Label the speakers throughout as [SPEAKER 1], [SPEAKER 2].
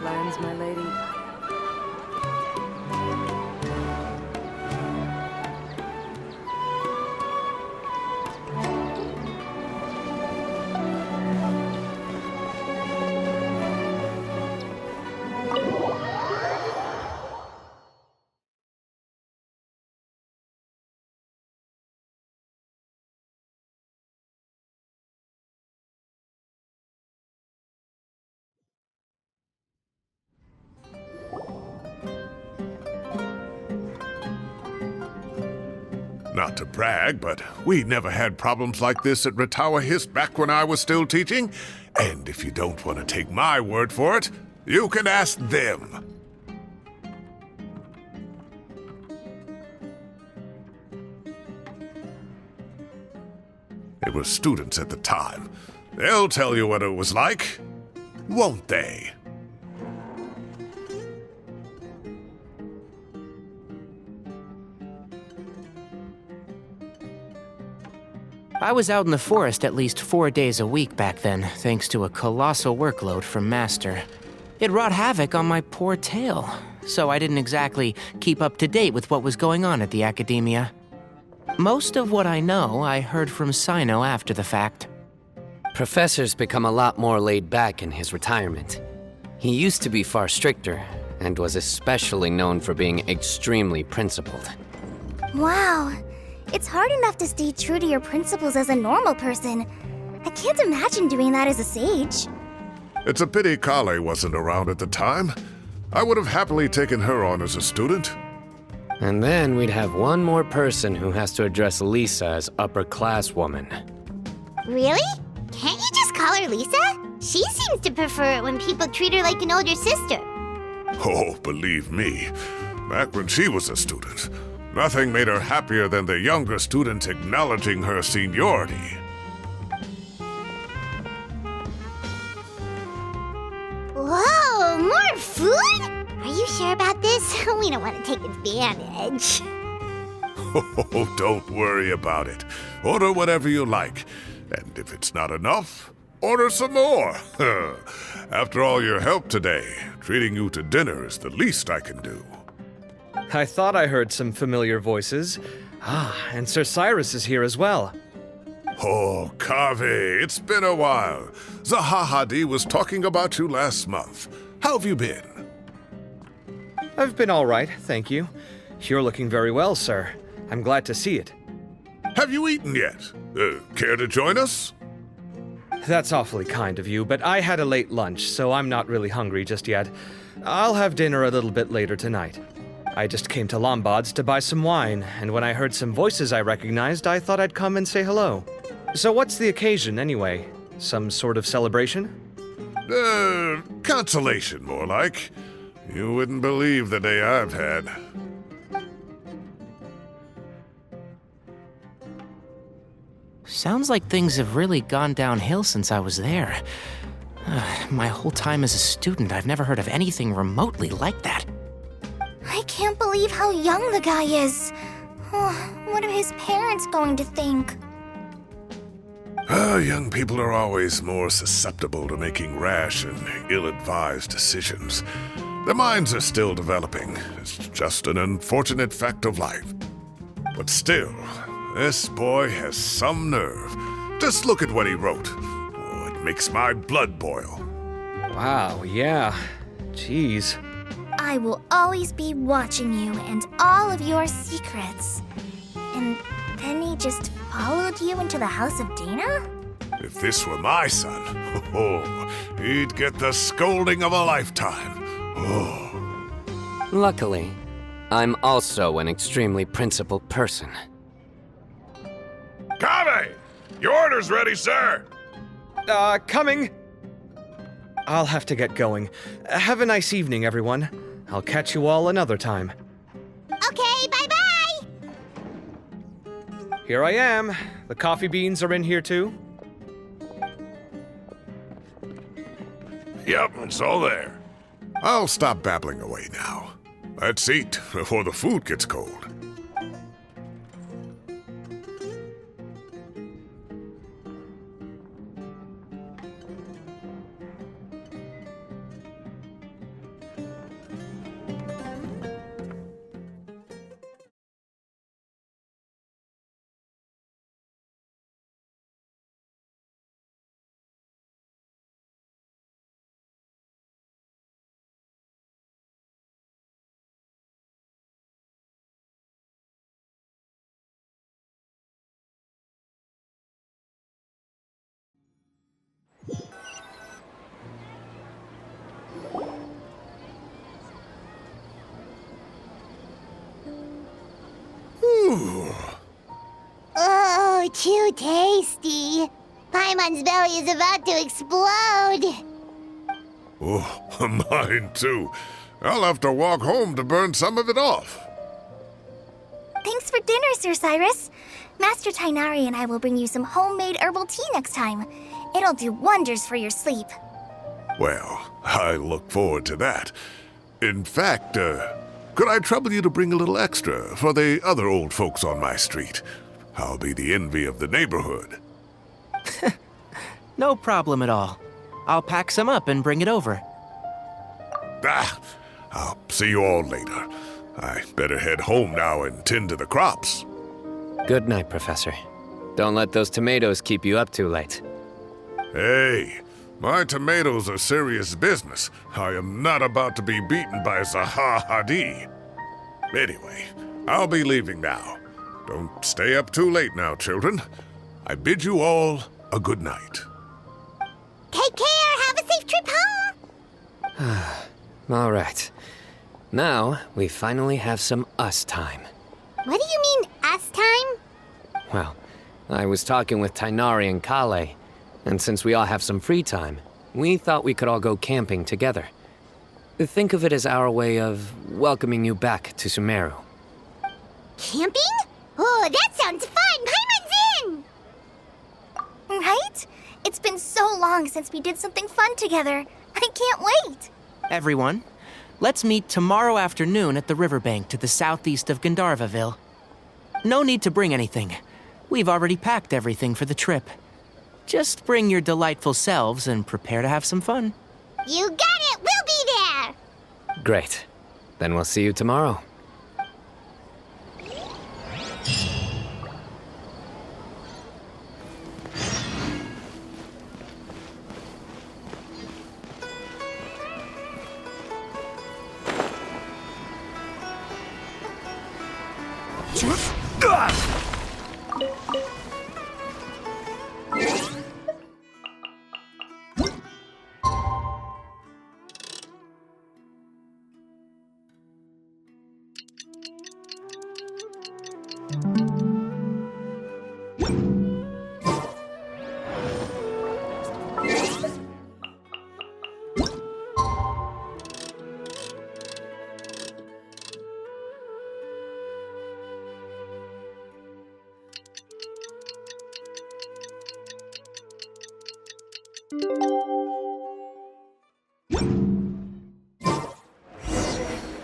[SPEAKER 1] plans, my lady?
[SPEAKER 2] Not to brag, but we never had problems like this at Ratawa Hist back when I was still teaching. And if you don't want to take my word for it, you can ask them. It was students at the time. They'll tell you what it was like, won't they?
[SPEAKER 3] I was out in the forest at least 4 days a week back then, thanks to a colossal workload from Master. It wrought havoc on my poor tail, so I didn't exactly keep up to date with what was going on at the academia. Most of what I know, I heard from Cyno after the fact.
[SPEAKER 4] Professor's become a lot more laid back in his retirement. He used to be far stricter, and was especially known for being extremely principled.
[SPEAKER 5] Wow. It's hard enough to stay true to your principles as a normal person. I can't imagine doing that as a sage.
[SPEAKER 2] It's a pity Kale wasn't around at the time. I would have happily taken her on as a student.
[SPEAKER 4] And then we'd have one more person who has to address Lisa as upper-class woman.
[SPEAKER 5] Really? Can't you just call her Lisa? She seems to prefer it when people treat her like an older sister.
[SPEAKER 2] Oh, believe me, back when she was a student, nothing made her happier than the younger students acknowledging her seniority.
[SPEAKER 5] Whoa, more food? Are you sure about this? We don't want to take advantage.
[SPEAKER 2] Oh, don't worry about it. Order whatever you like. And if it's not enough, order some more. After all your help today, treating you to dinner is the least I can do.
[SPEAKER 6] I thought I heard some familiar voices. And Sir Cyrus is here as well.
[SPEAKER 2] Oh, Kaveh, it's been a while. Zahahadi was talking about you last month. How have you been?
[SPEAKER 6] I've been all right, thank you. You're looking very well, sir. I'm glad to see it.
[SPEAKER 2] Have you eaten yet? Care to join us?
[SPEAKER 6] That's awfully kind of you, but I had a late lunch, so I'm not really hungry just yet. I'll have dinner a little bit later tonight. I just came to Lombard's to buy some wine, and when I heard some voices I recognized, I thought I'd come and say hello. So what's the occasion, anyway? Some sort of celebration?
[SPEAKER 2] Consolation, more like. You wouldn't believe the day I've had.
[SPEAKER 3] Sounds like things have really gone downhill since I was there. My whole time as a student, I've never heard of anything remotely like that.
[SPEAKER 5] I can't believe how young the guy is. What are his parents going to think?
[SPEAKER 2] Young people are always more susceptible to making rash and ill-advised decisions. Their minds are still developing. It's just an unfortunate fact of life. But still, this boy has some nerve. Just look at what he wrote. Oh, it makes my blood boil.
[SPEAKER 6] Wow, yeah. Jeez.
[SPEAKER 5] I will always be watching you and all of your secrets. And then he just followed you into the house of Dana?
[SPEAKER 2] If this were my son, he'd get the scolding of a lifetime. Oh.
[SPEAKER 4] Luckily, I'm also an extremely principled person.
[SPEAKER 2] Kaveh! Your order's ready, sir!
[SPEAKER 6] Coming! I'll have to get going. Have a nice evening, everyone. I'll catch you all another time.
[SPEAKER 5] Okay, bye-bye!
[SPEAKER 6] Here I am. The coffee beans are in here too.
[SPEAKER 2] Yep, it's all there. I'll stop babbling away now. Let's eat before the food gets cold.
[SPEAKER 1] Too tasty. Paimon's belly is about to explode.
[SPEAKER 2] Oh, mine too. I'll have to walk home to burn some of it off.
[SPEAKER 5] Thanks for dinner, Sir Cyrus. Master Tainari and I will bring you some homemade herbal tea next time. It'll do wonders for your sleep.
[SPEAKER 2] Well, I look forward to that. In fact, could I trouble you to bring a little extra for the other old folks on my street? I'll be the envy of the neighborhood.
[SPEAKER 3] No problem at all. I'll pack some up and bring it over.
[SPEAKER 2] I'll see you all later. I better head home now and tend to the crops.
[SPEAKER 4] Good night, Professor. Don't let those tomatoes keep you up too late.
[SPEAKER 2] Hey, my tomatoes are serious business. I am not about to be beaten by Zaha Hadid. Anyway, I'll be leaving now. Don't stay up too late now, children. I bid you all a good night.
[SPEAKER 1] Take care. Have a safe trip home.
[SPEAKER 4] All right. Now, we finally have some us time.
[SPEAKER 1] What do you mean, us time?
[SPEAKER 4] Well, I was talking with Tainari and Kale, and since we all have some free time, we thought we could all go camping together. Think of it as our way of welcoming you back to Sumeru.
[SPEAKER 1] Camping? Oh, that sounds fun. Paimon's in.
[SPEAKER 5] Right? It's been so long since we did something fun together. I can't wait.
[SPEAKER 3] Everyone, let's meet tomorrow afternoon at the riverbank to the southeast of Gandharvaville. No need to bring anything. We've already packed everything for the trip. Just bring your delightful selves and prepare to have some fun.
[SPEAKER 1] You got it. We'll be there.
[SPEAKER 4] Great. Then we'll see you tomorrow.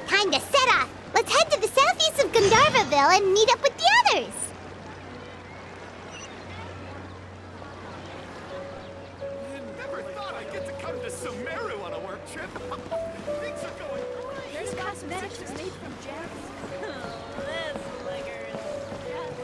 [SPEAKER 1] Time to set off. Let's head to the southeast of Gandharvaville and meet up with the others.
[SPEAKER 7] Never thought I'd get to come to Sumeru on a work trip. Things are going great.
[SPEAKER 8] There's cosmetics made from gems. This liquor is just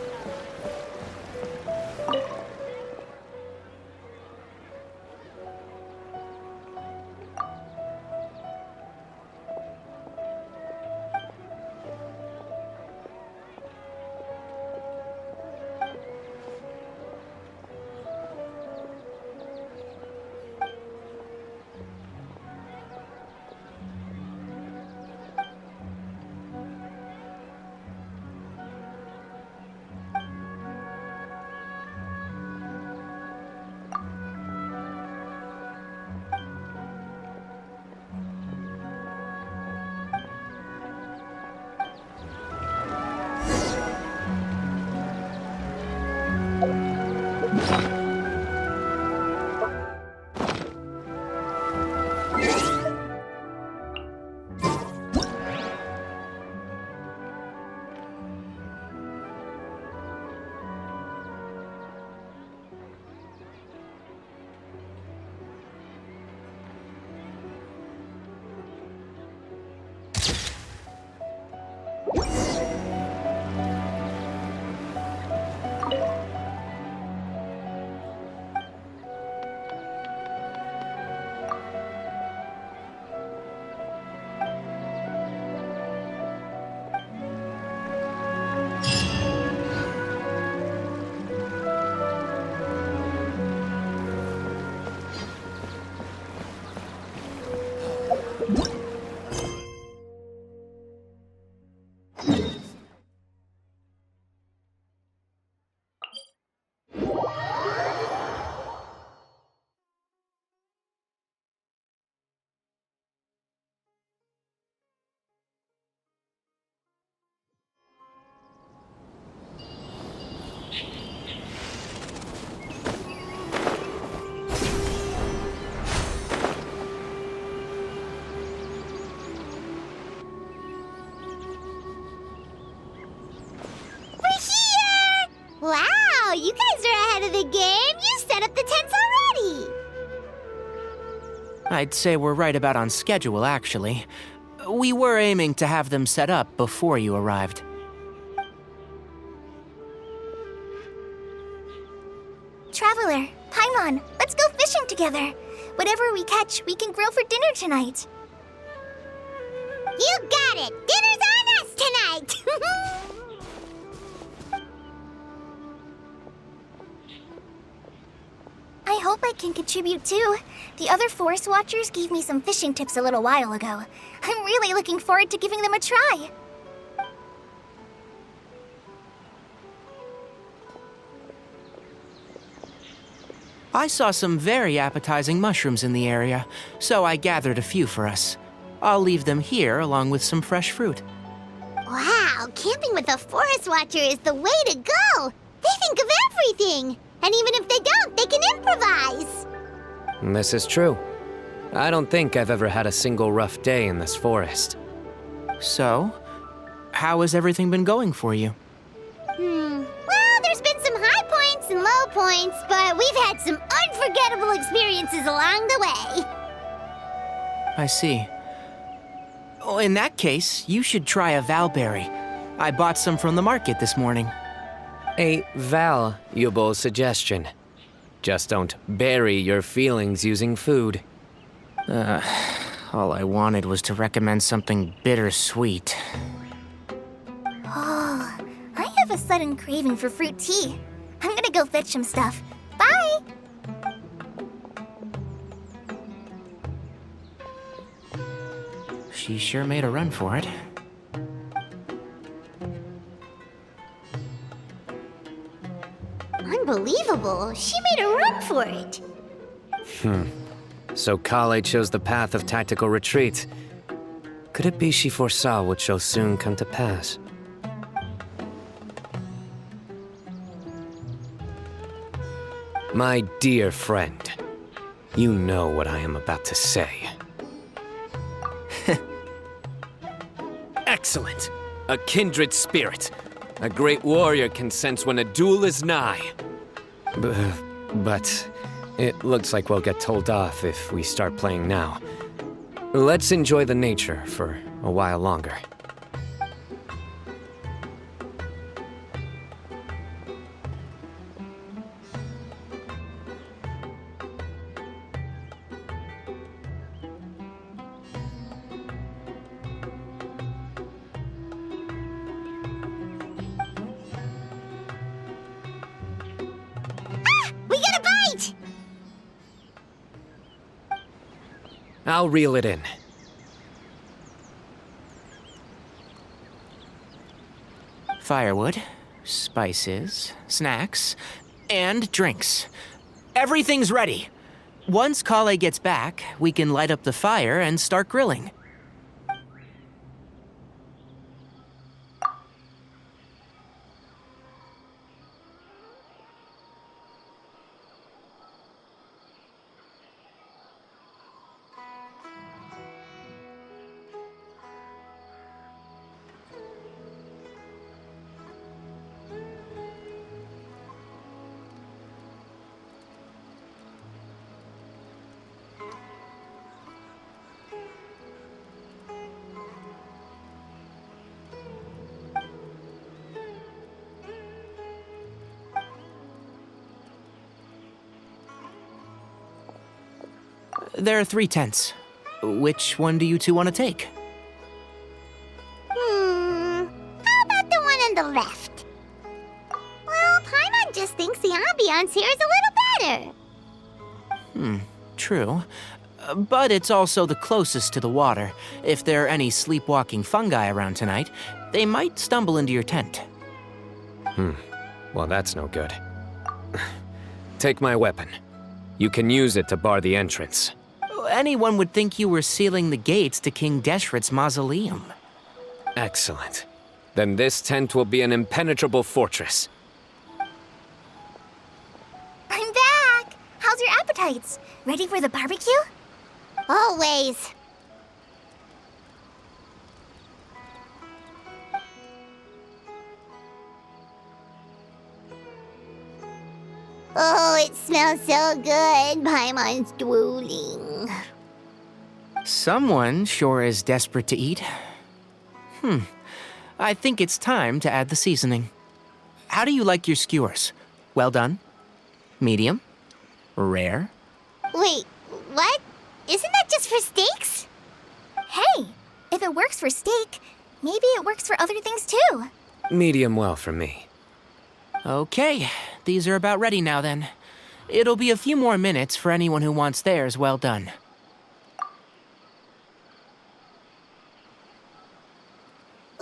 [SPEAKER 3] I'd say we're right about on schedule, actually. We were aiming to have them set up before you arrived.
[SPEAKER 5] Traveler, Paimon, let's go fishing together. Whatever we catch, we can grill for dinner tonight.
[SPEAKER 1] You got it! Dinner's on us tonight!
[SPEAKER 5] I hope I can contribute too. The other forest watchers gave me some fishing tips a little while ago. I'm really looking forward to giving them a try.
[SPEAKER 3] I saw some very appetizing mushrooms in the area, so I gathered a few for us. I'll leave them here along with some fresh fruit.
[SPEAKER 1] Wow, camping with a forest watcher is the way to go! They think of everything! And even if they don't, they can improvise!
[SPEAKER 4] This is true. I don't think I've ever had a single rough day in this forest.
[SPEAKER 3] So, how has everything been going for you?
[SPEAKER 1] Well, there's been some high points and low points, but we've had some unforgettable experiences along the way.
[SPEAKER 3] I see. Oh, in that case, you should try a valberry. I bought some from the market this morning.
[SPEAKER 4] A valuable suggestion. Just don't bury your feelings using food.
[SPEAKER 3] All I wanted was to recommend something bittersweet.
[SPEAKER 5] Oh, I have a sudden craving for fruit tea. I'm gonna go fetch some stuff. Bye!
[SPEAKER 3] She sure made a run for it.
[SPEAKER 1] Unbelievable. She made a run for it.
[SPEAKER 4] So Kale chose the path of tactical retreat. Could it be she foresaw what shall soon come to pass? My dear friend, you know what I am about to say. Excellent! A kindred spirit. A great warrior can sense when a duel is nigh. But it looks like we'll get told off if we start playing now. Let's enjoy the nature for a while longer.
[SPEAKER 1] We got a bite!
[SPEAKER 4] I'll reel it in.
[SPEAKER 3] Firewood, spices, snacks, and drinks. Everything's ready. Once Kale gets back, we can light up the fire and start grilling. There are 3 tents. Which one do you two want to take?
[SPEAKER 1] How about the one on the left? Well, Paimon just thinks the ambiance here is a little better.
[SPEAKER 3] True. But it's also the closest to the water. If there are any sleepwalking fungi around tonight, they might stumble into your tent.
[SPEAKER 4] Well, that's no good. Take my weapon. You can use it to bar the entrance.
[SPEAKER 3] Anyone would think you were sealing the gates to King Deshret's mausoleum.
[SPEAKER 4] Excellent. Then this tent will be an impenetrable fortress.
[SPEAKER 5] I'm back! How's your appetites? Ready for the barbecue?
[SPEAKER 1] Always. Oh, it smells so good. Paimon's drooling.
[SPEAKER 3] Someone sure is desperate to eat. I think it's time to add the seasoning. How do you like your skewers? Well done? Medium? Rare?
[SPEAKER 1] Wait, what? Isn't that just for steaks?
[SPEAKER 5] Hey, if it works for steak, maybe it works for other things too.
[SPEAKER 4] Medium well for me.
[SPEAKER 3] Okay, these are about ready now then. It'll be a few more minutes for anyone who wants theirs well done.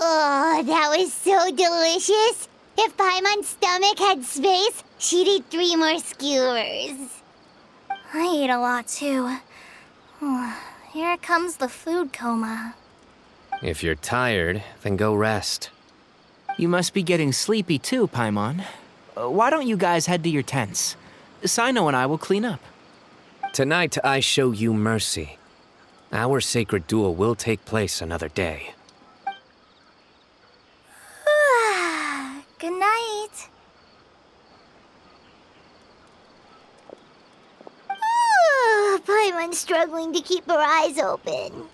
[SPEAKER 1] Oh, that was so delicious. If Paimon's stomach had space, she'd eat 3 more skewers.
[SPEAKER 5] I ate a lot too. Here comes the food coma.
[SPEAKER 4] If you're tired, then go rest.
[SPEAKER 3] You must be getting sleepy too, Paimon. Why don't you guys head to your tents? Cyno and I will clean up.
[SPEAKER 4] Tonight I show you mercy. Our sacred duel will take place another day.
[SPEAKER 5] Good night.
[SPEAKER 1] Paimon's struggling to keep her eyes open.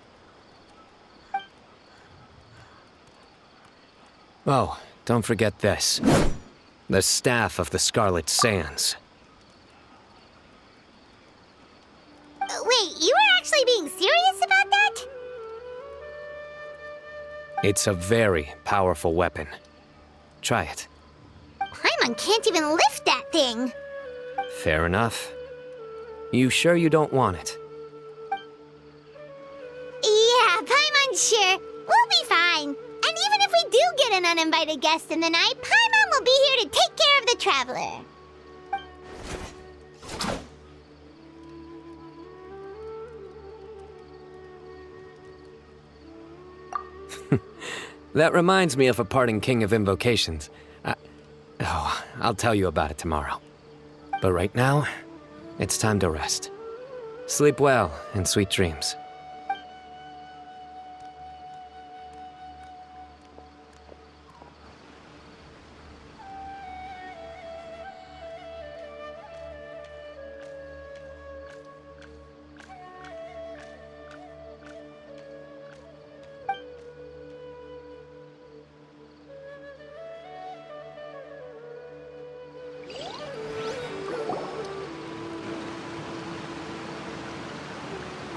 [SPEAKER 4] Oh, don't forget this. The staff of the Scarlet Sands.
[SPEAKER 1] Wait, you were actually being serious about that?
[SPEAKER 4] It's a very powerful weapon. Try it.
[SPEAKER 1] Paimon can't even lift that thing.
[SPEAKER 4] Fair enough. You sure you don't want it?
[SPEAKER 1] Yeah, Paimon's sure. We'll be fine. And even if we do get an uninvited guest in the night, Paimon will be here to take care of the traveler.
[SPEAKER 4] That reminds me of a parting king of invocations. I'll tell you about it tomorrow. But right now, it's time to rest. Sleep well and sweet dreams.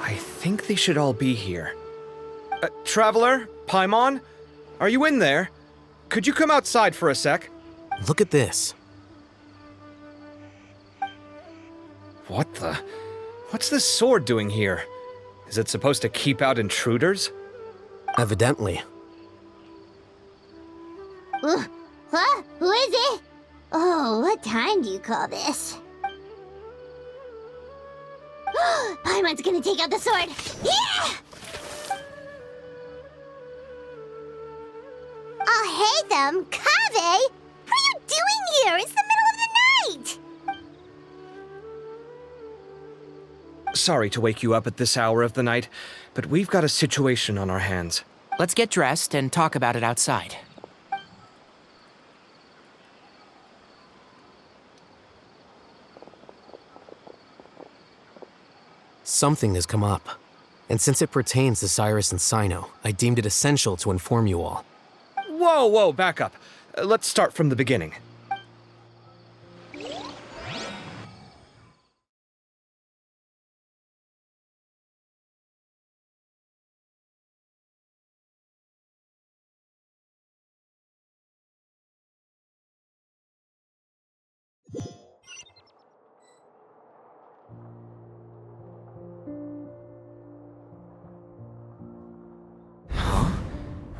[SPEAKER 6] I think they should all be here. Traveler? Paimon? Are you in there? Could you come outside for a sec?
[SPEAKER 9] Look at this.
[SPEAKER 6] What the? What's this sword doing here? Is it supposed to keep out intruders?
[SPEAKER 9] Evidently.
[SPEAKER 1] What? Who is it? Oh, what time do you call this? Paimon's gonna take out the sword. Yeah! Oh, hey them, Kaveh! What are you doing here? It's the middle of the night!
[SPEAKER 6] Sorry to wake you up at this hour of the night, but we've got a situation on our hands.
[SPEAKER 3] Let's get dressed and talk about it outside.
[SPEAKER 9] Something has come up. And since it pertains to Cyrus and Cyno, I deemed it essential to inform you all.
[SPEAKER 6] Whoa, back up. Let's start from the beginning.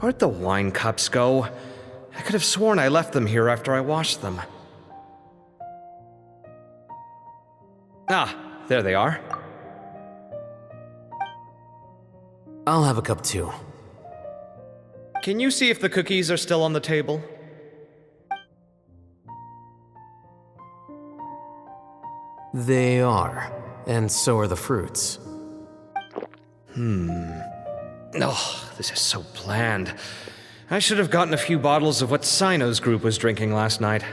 [SPEAKER 6] Where'd the wine cups go? I could have sworn I left them here after I washed them. Ah, there they are.
[SPEAKER 9] I'll have a cup too.
[SPEAKER 6] Can you see if the cookies are still on the table?
[SPEAKER 9] They are. And so are the fruits.
[SPEAKER 6] Oh, this is so bland. I should have gotten a few bottles of what Cyno's group was drinking last night.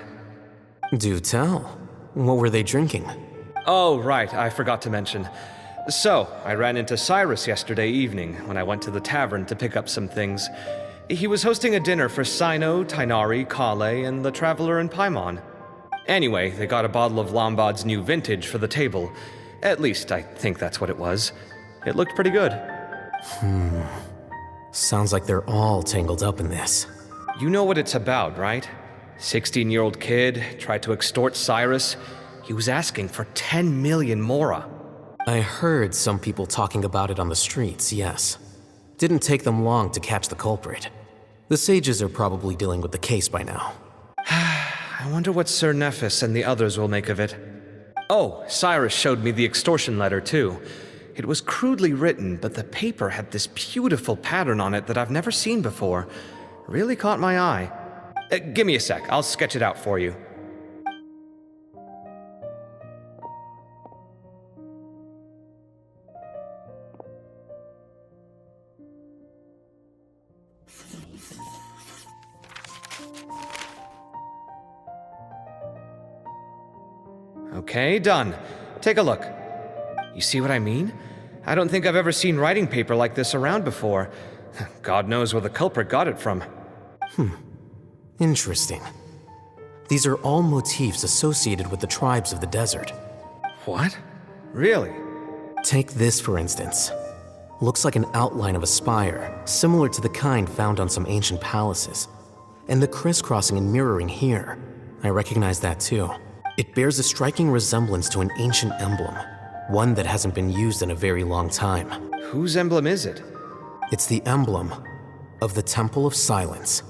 [SPEAKER 9] Do tell. What were they drinking?
[SPEAKER 6] Oh, right, I forgot to mention. So, I ran into Cyrus yesterday evening when I went to the tavern to pick up some things. He was hosting a dinner for Cyno, Tighnari, Kale, and the Traveler and Paimon. Anyway, they got a bottle of Lombard's new vintage for the table. At least, I think that's what it was. It looked pretty good.
[SPEAKER 9] Sounds like they're all tangled up in this.
[SPEAKER 6] You know what it's about, right? 16-year-old kid tried to extort Cyrus. He was asking for 10 million mora.
[SPEAKER 9] I heard some people talking about it on the streets, yes. Didn't take them long to catch the culprit. The sages are probably dealing with the case by now.
[SPEAKER 6] I wonder what Sir Nephis and the others will make of it. Oh, Cyrus showed me the extortion letter, too. It was crudely written, but the paper had this beautiful pattern on it that I've never seen before. Really caught my eye. Give me a sec, I'll sketch it out for you. Okay, done. Take a look. You see what I mean? I don't think I've ever seen writing paper like this around before. God knows where the culprit got it from.
[SPEAKER 9] Interesting. These are all motifs associated with the tribes of the desert.
[SPEAKER 6] What? Really?
[SPEAKER 9] Take this, for instance. Looks like an outline of a spire, similar to the kind found on some ancient palaces. And the crisscrossing and mirroring here, I recognize that too. It bears a striking resemblance to an ancient emblem, one that hasn't been used in a very long time.
[SPEAKER 6] Whose emblem is it?
[SPEAKER 9] It's the emblem of the Temple of Silence.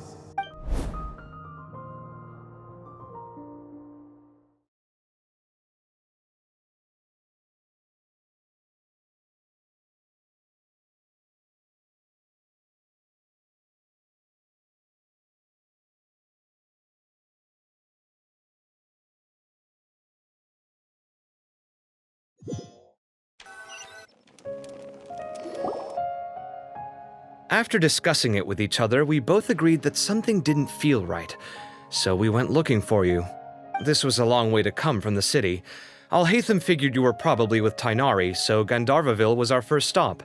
[SPEAKER 6] After discussing it with each other, we both agreed that something didn't feel right, so we went looking for you. This was a long way to come from the city. Alhaitham figured you were probably with Tighnari, so Gandharvaville was our first stop.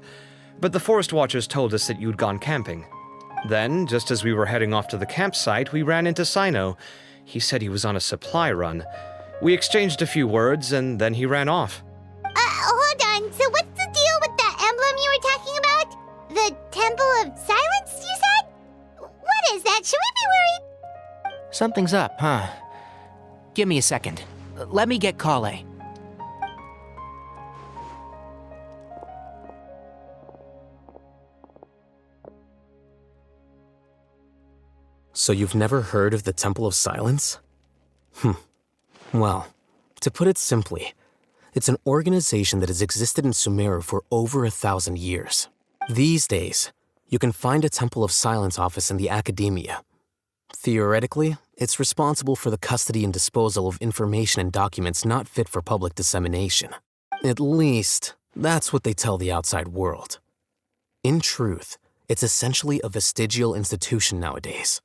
[SPEAKER 6] But the Forest Watchers told us that you'd gone camping. Then, just as we were heading off to the campsite, we ran into Cyno. He said he was on a supply run. We exchanged a few words, and then he ran off.
[SPEAKER 1] Hold on. So what's the deal with that emblem you were talking about? The Temple of Silence, you said? What is that? Should we be worried?
[SPEAKER 3] Something's up, huh? Give me a second. Let me get Kale.
[SPEAKER 9] So you've never heard of the Temple of Silence? Well, to put it simply, it's an organization that has existed in Sumeru for over 1,000 years. These days, you can find a Temple of Silence office in the academia. Theoretically, it's responsible for the custody and disposal of information and documents not fit for public dissemination. At least, that's what they tell the outside world. In truth, it's essentially a vestigial institution nowadays.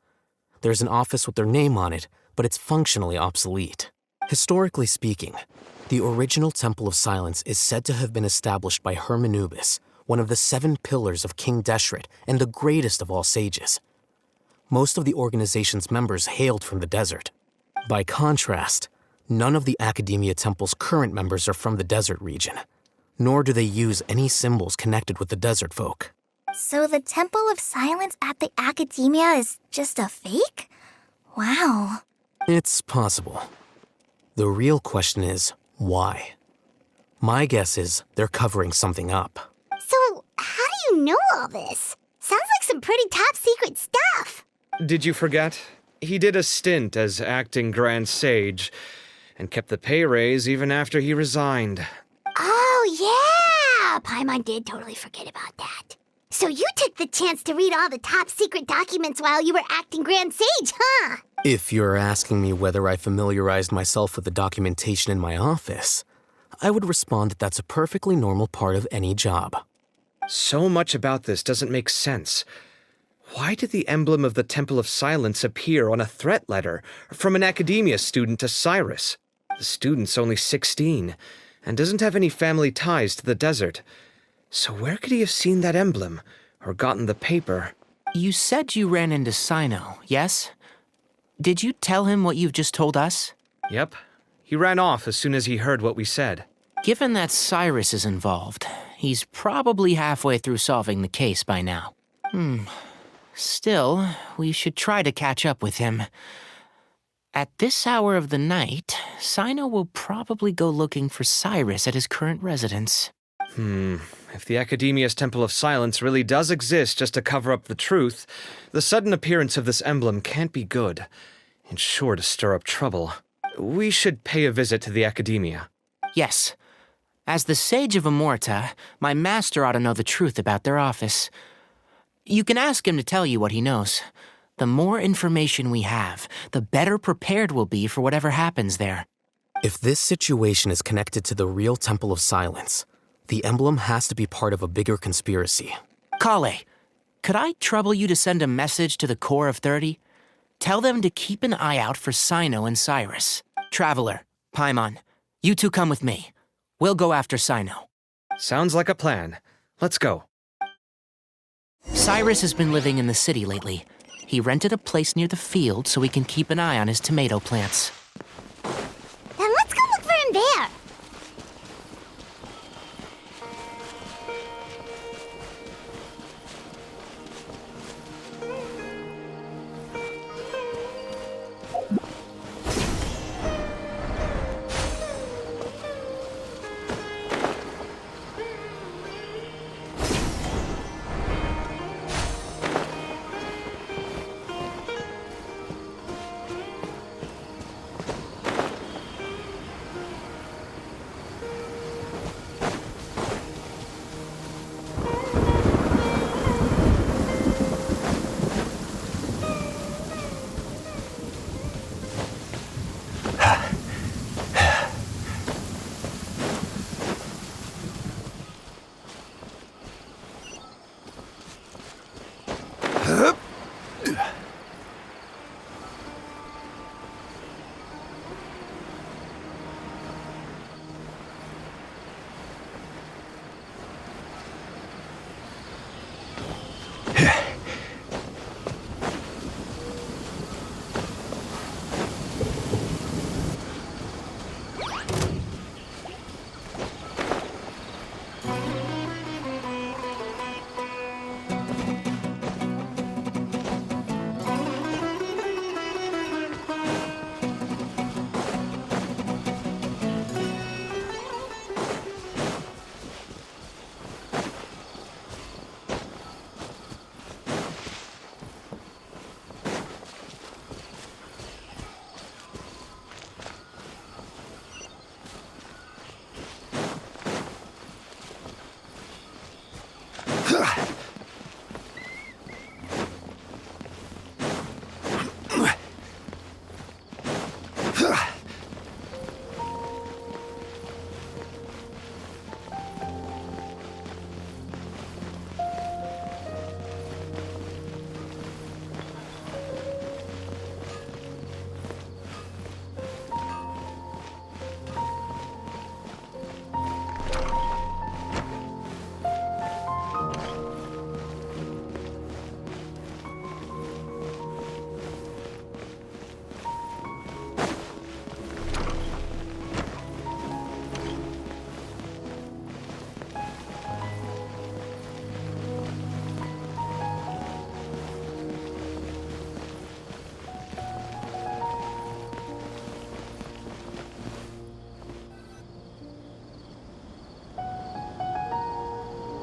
[SPEAKER 9] There's an office with their name on it, but it's functionally obsolete. Historically speaking, the original Temple of Silence is said to have been established by Hermanubis, one of the 7 pillars of King Deshret and the greatest of all sages. Most of the organization's members hailed from the desert. By contrast, none of the Academia Temple's current members are from the desert region, nor do they use any symbols connected with the desert folk.
[SPEAKER 5] So the Temple of Silence at the Academia is just a fake? Wow.
[SPEAKER 9] It's possible. The real question is, why? My guess is they're covering something up.
[SPEAKER 1] So, how do you know all this? Sounds like some pretty top secret stuff.
[SPEAKER 6] Did you forget? He did a stint as acting Grand Sage, and kept the pay raise even after he resigned.
[SPEAKER 1] Oh, yeah! Paimon did totally forget about that. So you took the chance to read all the top secret documents while you were acting Grand Sage, huh?
[SPEAKER 9] If you're asking me whether I familiarized myself with the documentation in my office, I would respond that that's a perfectly normal part of any job.
[SPEAKER 6] So much about this doesn't make sense. Why did the emblem of the Temple of Silence appear on a threat letter from an Academia student to Cyrus? The student's only 16. and doesn't have any family ties to the desert. So where could he have seen that emblem, or gotten the paper?
[SPEAKER 3] You said you ran into Cyno, yes? Did you tell him what you've just told us?
[SPEAKER 6] Yep. He ran off as soon as he heard what we said.
[SPEAKER 3] Given that Cyrus is involved, he's probably halfway through solving the case by now. Still, we should try to catch up with him. At this hour of the night, Cyno will probably go looking for Cyrus at his current residence.
[SPEAKER 6] If the Academia's Temple of Silence really does exist just to cover up the truth, the sudden appearance of this emblem can't be good, and sure to stir up trouble. We should pay a visit to the Academia.
[SPEAKER 3] Yes. As the Sage of Amorta, my master ought to know the truth about their office. You can ask him to tell you what he knows. The more information we have, the better prepared we'll be for whatever happens there.
[SPEAKER 9] If this situation is connected to the real Temple of Silence, the emblem has to be part of a bigger conspiracy.
[SPEAKER 3] Kale, could I trouble you to send a message to the Core of 30? Tell them to keep an eye out for Cyno and Cyrus. Traveler, Paimon, you two come with me. We'll go after Cyno.
[SPEAKER 6] Sounds like a plan. Let's go.
[SPEAKER 3] Cyrus has been living in the city lately. He rented a place near the field so he can keep an eye on his tomato plants.
[SPEAKER 1] Then let's go look for him there.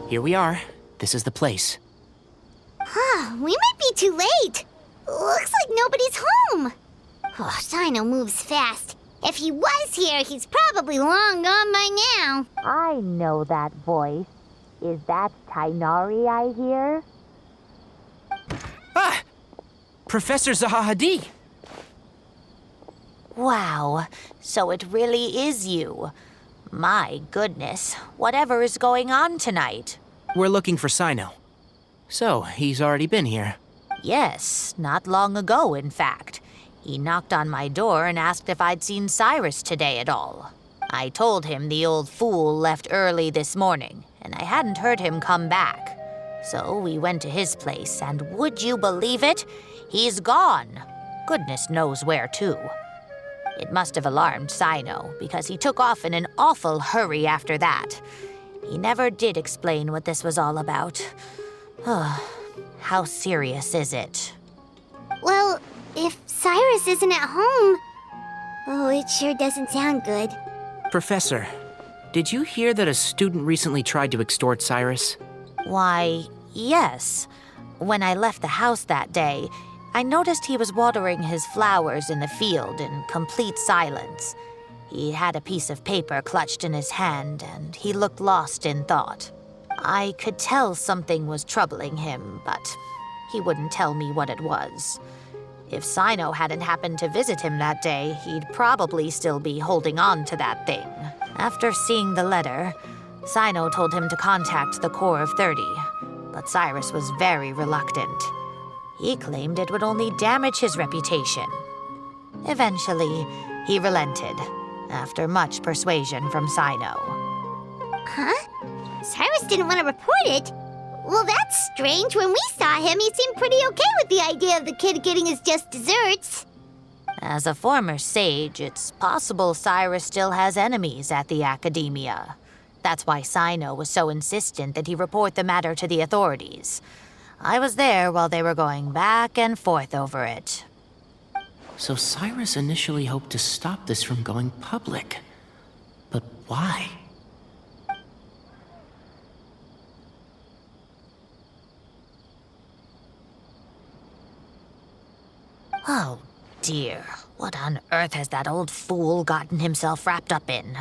[SPEAKER 3] Here we are. This is the place.
[SPEAKER 1] We might be too late. Looks like nobody's home. Oh, Cyno moves fast. If he was here, he's probably long gone by now.
[SPEAKER 10] I know that voice. Is that Tainari I hear?
[SPEAKER 3] Ah! Professor Zaha Hadid!
[SPEAKER 10] Wow, so it really is you. My goodness, whatever is going on tonight?
[SPEAKER 3] We're looking for Cyno. So, he's already been here.
[SPEAKER 10] Yes, not long ago, in fact. He knocked on my door and asked if I'd seen Cyrus today at all. I told him the old fool left early this morning, and I hadn't heard him come back. So we went to his place, and would you believe it? He's gone. Goodness knows where to. It must have alarmed Cyno, because he took off in an awful hurry after that. He never did explain what this was all about. How serious is it?
[SPEAKER 1] Well, if Cyrus isn't at home... Oh, it sure doesn't sound good.
[SPEAKER 3] Professor, did you hear that a student recently tried to extort Cyrus?
[SPEAKER 10] Why, yes. When I left the house that day, I noticed he was watering his flowers in the field in complete silence. He had a piece of paper clutched in his hand, and he looked lost in thought. I could tell something was troubling him, but he wouldn't tell me what it was. If Cyno hadn't happened to visit him that day, he'd probably still be holding on to that thing. After seeing the letter, Cyno told him to contact the Corps of 30, but Cyrus was very reluctant. He claimed it would only damage his reputation. Eventually, he relented, after much persuasion from Cyno.
[SPEAKER 1] Huh? Cyrus didn't want to report it? Well, that's strange. When we saw him, he seemed pretty okay with the idea of the kid getting his just desserts.
[SPEAKER 10] As a former sage, it's possible Cyrus still has enemies at the academia. That's why Cyno was so insistent that he report the matter to the authorities. I was there while they were going back and forth over it.
[SPEAKER 3] So Cyrus initially hoped to stop this from going public. But why?
[SPEAKER 10] Oh, dear. What on earth has that old fool gotten himself wrapped up in?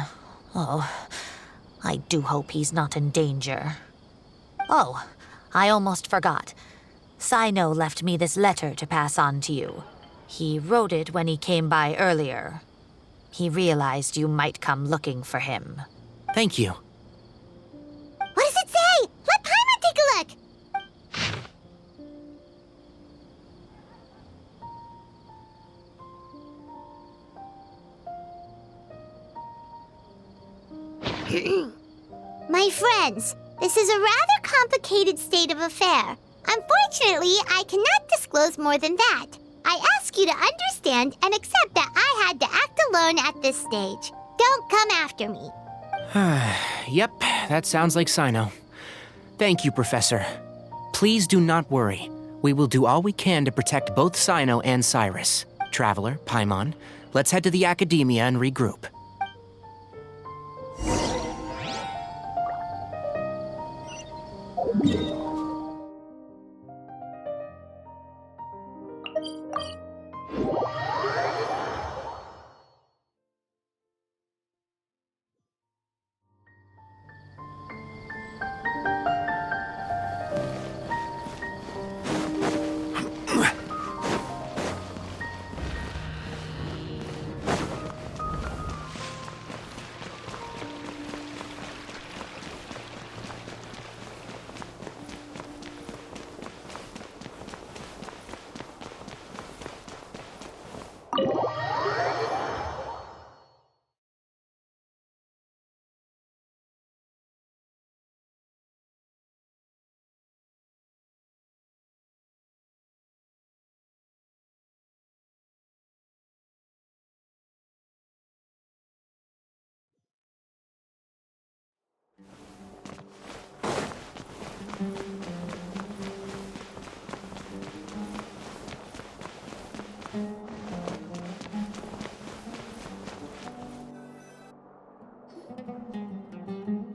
[SPEAKER 10] Oh, I do hope he's not in danger. Oh, I almost forgot. Cyno left me this letter to pass on to you. He wrote it when he came by earlier. He realized you might come looking for him.
[SPEAKER 3] Thank you.
[SPEAKER 1] What does it say? Let Paimon take a look. My friends, this is a rather complicated state of affair. Unfortunately, I cannot disclose more than that. I ask you to understand and accept that I had to act alone at this stage. Don't come after me.
[SPEAKER 3] Yep, that sounds like Cyno. Thank you, Professor. Please do not worry. We will do all we can to protect both Cyno and Cyrus. Traveler, Paimon, let's head to the academia and regroup.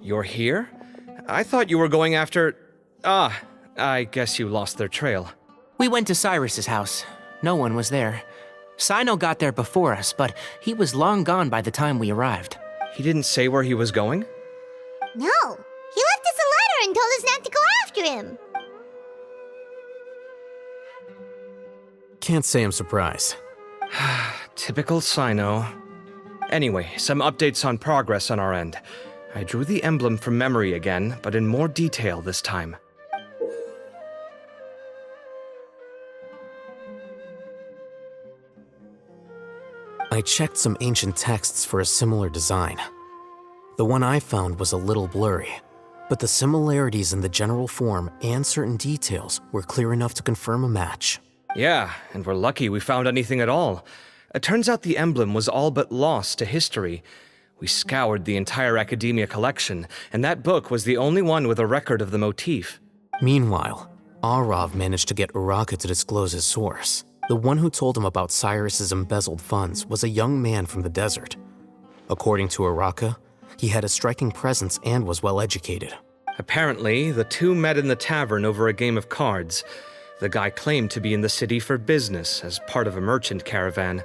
[SPEAKER 6] You're here? I thought you were going after... Ah, I guess you lost their trail.
[SPEAKER 3] We went to Cyrus's house. No one was there. Cyno got there before us, but he was long gone by the time we arrived.
[SPEAKER 6] He didn't say where he was going?
[SPEAKER 1] No, he left us a letter and told us not to go after him.
[SPEAKER 9] Can't say I'm surprised.
[SPEAKER 6] Typical Cyno. Anyway, some updates on progress on our end. I drew the emblem from memory again, but in more detail this time.
[SPEAKER 9] I checked some ancient texts for a similar design. The one I found was a little blurry, but the similarities in the general form and certain details were clear enough to confirm a match.
[SPEAKER 6] Yeah, and we're lucky we found anything at all. It turns out the emblem was all but lost to history. We scoured the entire Academia collection, and that book was the only one with a record of the motif.
[SPEAKER 9] Meanwhile, Arav managed to get Uraka to disclose his source. The one who told him about Cyrus's embezzled funds was a young man from the desert. According to Uraka, he had a striking presence and was well educated.
[SPEAKER 6] Apparently, the two met in the tavern over a game of cards. The guy claimed to be in the city for business as part of a merchant caravan.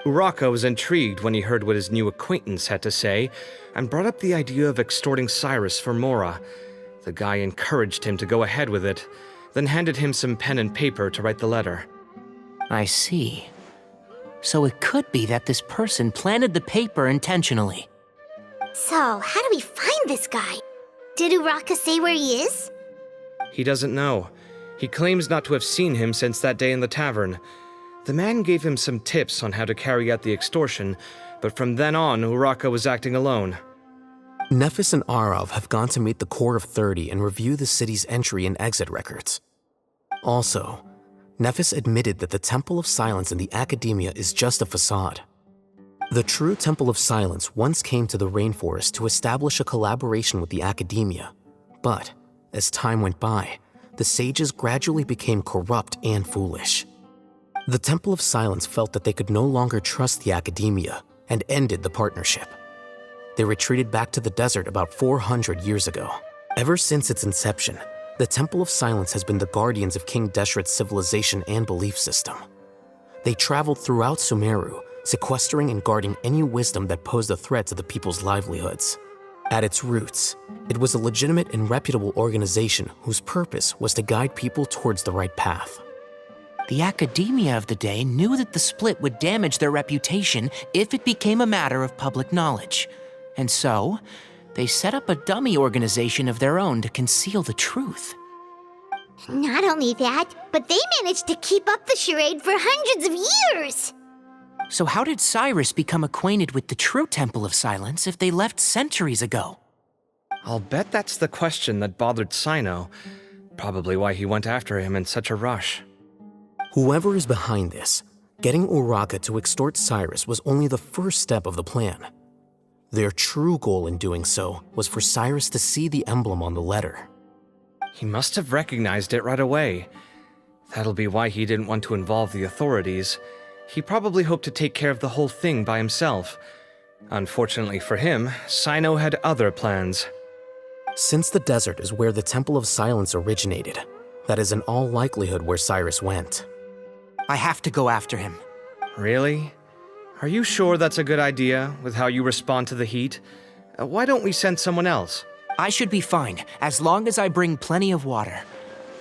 [SPEAKER 6] Uraka was intrigued when he heard what his new acquaintance had to say and brought up the idea of extorting Cyrus for Mora. The guy encouraged him to go ahead with it, then handed him some pen and paper to write the letter.
[SPEAKER 3] I see. So it could be that this person planted the paper intentionally.
[SPEAKER 1] So, how do we find this guy? Did Uraka say where he is?
[SPEAKER 6] He doesn't know. He claims not to have seen him since that day in the tavern. The man gave him some tips on how to carry out the extortion, but from then on, Uraka was acting alone.
[SPEAKER 9] Nephis and Arav have gone to meet the Core of 30 and review the city's entry and exit records. Also, Nephis admitted that the Temple of Silence in the Academia is just a facade. The true Temple of Silence once came to the rainforest to establish a collaboration with the Academia, but as time went by, the sages gradually became corrupt and foolish. The Temple of Silence felt that they could no longer trust the Academia and ended the partnership. They retreated back to the desert about 400 years ago. Ever since its inception, the Temple of Silence has been the guardians of King Deshret's civilization and belief system. They traveled throughout Sumeru, sequestering and guarding any wisdom that posed a threat to the people's livelihoods. At its roots, it was a legitimate and reputable organization whose purpose was to guide people towards the right path.
[SPEAKER 3] The Academia of the day knew that the split would damage their reputation if it became a matter of public knowledge. And so, they set up a dummy organization of their own to conceal the truth.
[SPEAKER 1] Not only that, but they managed to keep up the charade for hundreds of years!
[SPEAKER 3] So how did Cyrus become acquainted with the true Temple of Silence if they left centuries ago?
[SPEAKER 6] I'll bet that's the question that bothered Cyno. Probably why he went after him in such a rush.
[SPEAKER 9] Whoever is behind this, getting Uraka to extort Cyrus was only the first step of the plan. Their true goal in doing so was for Cyrus to see the emblem on the letter.
[SPEAKER 6] He must have recognized it right away. That'll be why he didn't want to involve the authorities. He probably hoped to take care of the whole thing by himself. Unfortunately for him, Cyno had other plans.
[SPEAKER 9] Since the desert is where the Temple of Silence originated, that is in all likelihood where Cyrus went.
[SPEAKER 3] I have to go after him.
[SPEAKER 6] Really? Are you sure that's a good idea, with how you respond to the heat? Why don't we send someone else?
[SPEAKER 3] I should be fine, as long as I bring plenty of water.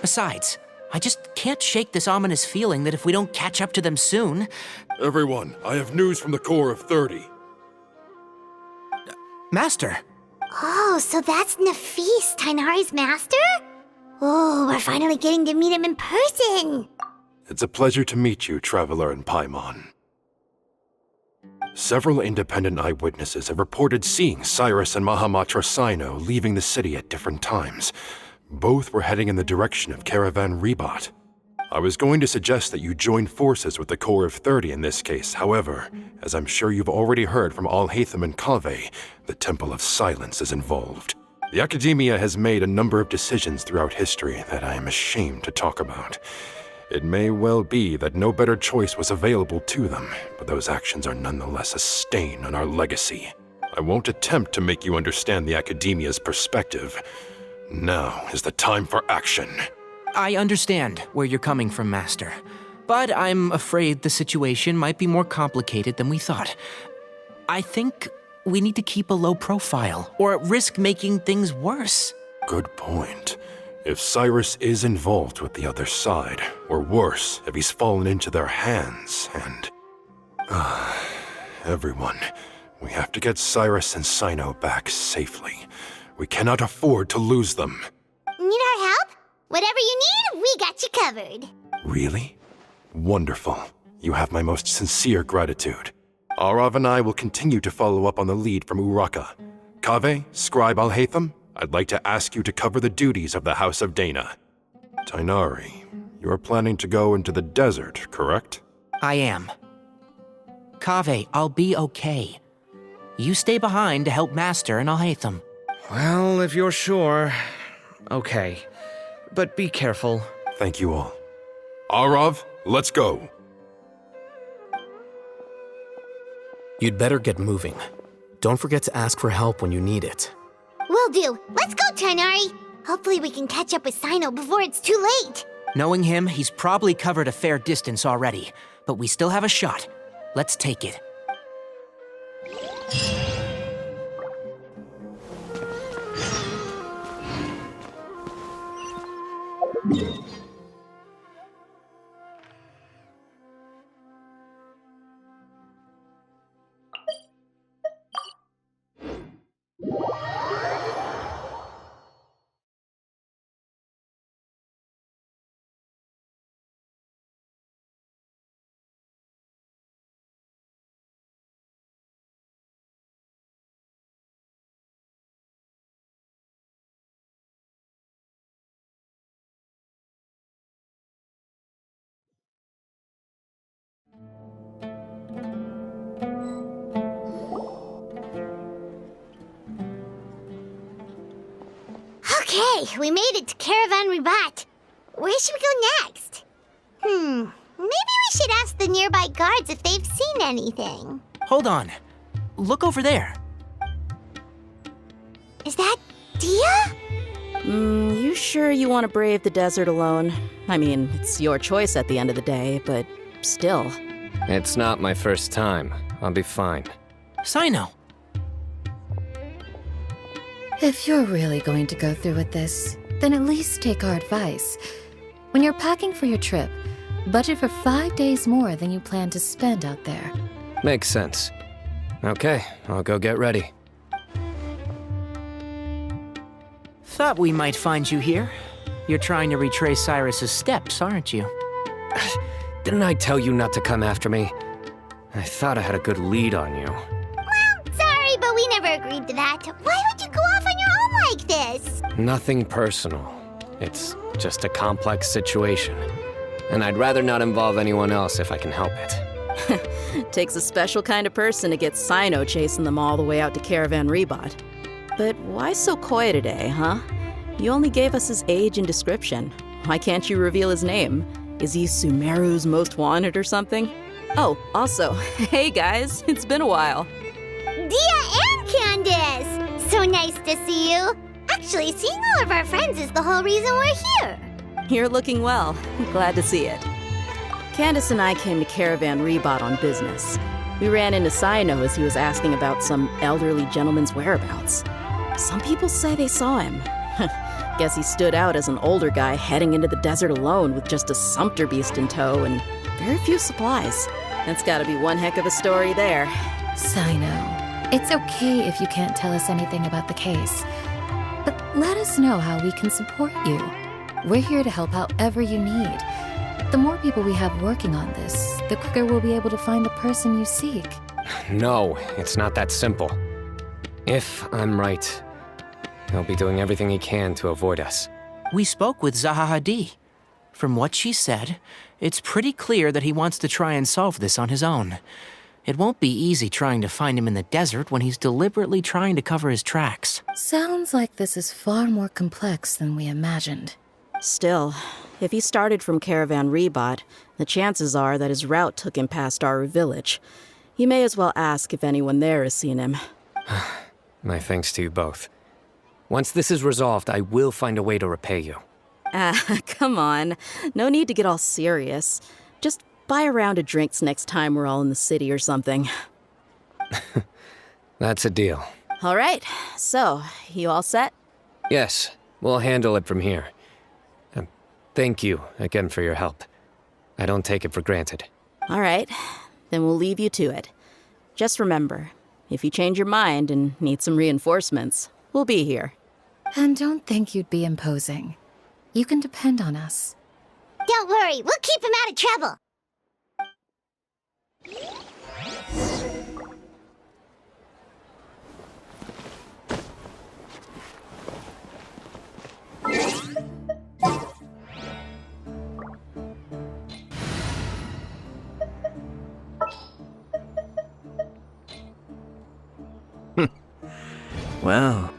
[SPEAKER 3] Besides, I just can't shake this ominous feeling that if we don't catch up to them soon...
[SPEAKER 11] Everyone, I have news from the Core of 30.
[SPEAKER 3] Master!
[SPEAKER 1] Oh, so that's Nafis, Tainari's master? Oh, we're finally getting to meet him in person!
[SPEAKER 11] It's a pleasure to meet you, Traveler in Paimon. Several independent eyewitnesses have reported seeing Cyrus and Mahamatra Cyno leaving the city at different times. Both were heading in the direction of Caravan Rebot. I was going to suggest that you join forces with the Core of 30 in this case. However, as I'm sure you've already heard from Al-Haytham and Kaveh, the Temple of Silence is involved. The Academia has made a number of decisions throughout history that I am ashamed to talk about. It may well be that no better choice was available to them, but those actions are nonetheless a stain on our legacy. I won't attempt to make you understand the Academia's perspective. Now is the time for action.
[SPEAKER 3] I understand where you're coming from, Master. But I'm afraid the situation might be more complicated than we thought. I think we need to keep a low profile, or risk making things worse.
[SPEAKER 11] Good point. If Cyrus is involved with the other side, or worse, if he's fallen into their hands, and... everyone, we have to get Cyrus and Cyno back safely. We cannot afford to lose them.
[SPEAKER 1] Need our help? Whatever you need, we got you covered.
[SPEAKER 11] Really? Wonderful. You have my most sincere gratitude. Arav and I will continue to follow up on the lead from Uraka. Kaveh, Scribe Alhaitham, I'd like to ask you to cover the duties of the House of Dana. Tainari, you are planning to go into the desert, correct?
[SPEAKER 3] I am. Kaveh, I'll be okay. You stay behind to help Master and Alhaitham.
[SPEAKER 6] Well, if you're sure. Okay. But be careful.
[SPEAKER 11] Thank you all. Arav, let's go.
[SPEAKER 9] You'd better get moving. Don't forget to ask for help when you need it.
[SPEAKER 1] Will do. Let's go, Tainari. Hopefully we can catch up with Cyno before it's too late.
[SPEAKER 3] Knowing him, he's probably covered a fair distance already, but we still have a shot. Let's take it.
[SPEAKER 1] Okay, we made it to Caravan Ribat. Where should we go next? Maybe we should ask the nearby guards if they've seen anything.
[SPEAKER 3] Hold on. Look over there.
[SPEAKER 1] Is that Dia?
[SPEAKER 8] You sure you want to brave the desert alone? I mean, it's your choice at the end of the day, but still.
[SPEAKER 4] It's not my first time. I'll be fine.
[SPEAKER 3] Cyno.
[SPEAKER 12] If you're really going to go through with this, then at least take our advice. When you're packing for your trip, budget for 5 days more than you plan to spend out there.
[SPEAKER 4] Makes sense. Okay, I'll go get ready.
[SPEAKER 3] Thought we might find you here. You're trying to retrace Cyrus's steps, aren't you?
[SPEAKER 4] Didn't I tell you not to come after me? I thought I had a good lead on you.
[SPEAKER 1] Sorry, but we never agreed to that. Why would you go off on your own like this?
[SPEAKER 4] Nothing personal. It's just a complex situation. And I'd rather not involve anyone else if I can help it.
[SPEAKER 8] Takes a special kind of person to get Cyno chasing them all the way out to Caravan Ribat. But why so coy today, huh? You only gave us his age and description. Why can't you reveal his name? Is he Sumeru's most wanted or something? Oh, also, hey guys, it's been a while.
[SPEAKER 1] Dia and Candace! So nice to see you. Actually, seeing all of our friends is the whole reason we're here.
[SPEAKER 8] You're looking well. Glad to see it. Candace and I came to Caravan Ribat on business. We ran into Cyno as he was asking about some elderly gentleman's whereabouts. Some people say they saw him. Guess he stood out as an older guy heading into the desert alone with just a sumpter beast in tow and very few supplies. That's gotta be one heck of a story there.
[SPEAKER 12] Cyno, it's okay if you can't tell us anything about the case. But let us know how we can support you. We're here to help however you need. The more people we have working on this, the quicker we'll be able to find the person you seek.
[SPEAKER 4] No, it's not that simple. If I'm right, he'll be doing everything he can to avoid us.
[SPEAKER 3] We spoke with Zaha Hadid. From what she said, it's pretty clear that he wants to try and solve this on his own. It won't be easy trying to find him in the desert when he's deliberately trying to cover his tracks.
[SPEAKER 12] Sounds like this is far more complex than we imagined.
[SPEAKER 8] Still, if he started from Caravan Ribat, the chances are that his route took him past our village. You may as well ask if anyone there has seen him.
[SPEAKER 4] My thanks to you both. Once this is resolved, I will find a way to repay you.
[SPEAKER 8] Come on. No need to get all serious. Just buy a round of drinks next time we're all in the city or something.
[SPEAKER 4] That's a deal.
[SPEAKER 8] All right, so, you all set?
[SPEAKER 4] Yes, we'll handle it from here. Thank you again for your help. I don't take it for granted.
[SPEAKER 8] All right, then we'll leave you to it. Just remember, if you change your mind and need some reinforcements, we'll be here.
[SPEAKER 12] And don't think you'd be imposing. You can depend on us.
[SPEAKER 1] Don't worry, we'll keep him out of trouble.
[SPEAKER 13] Well,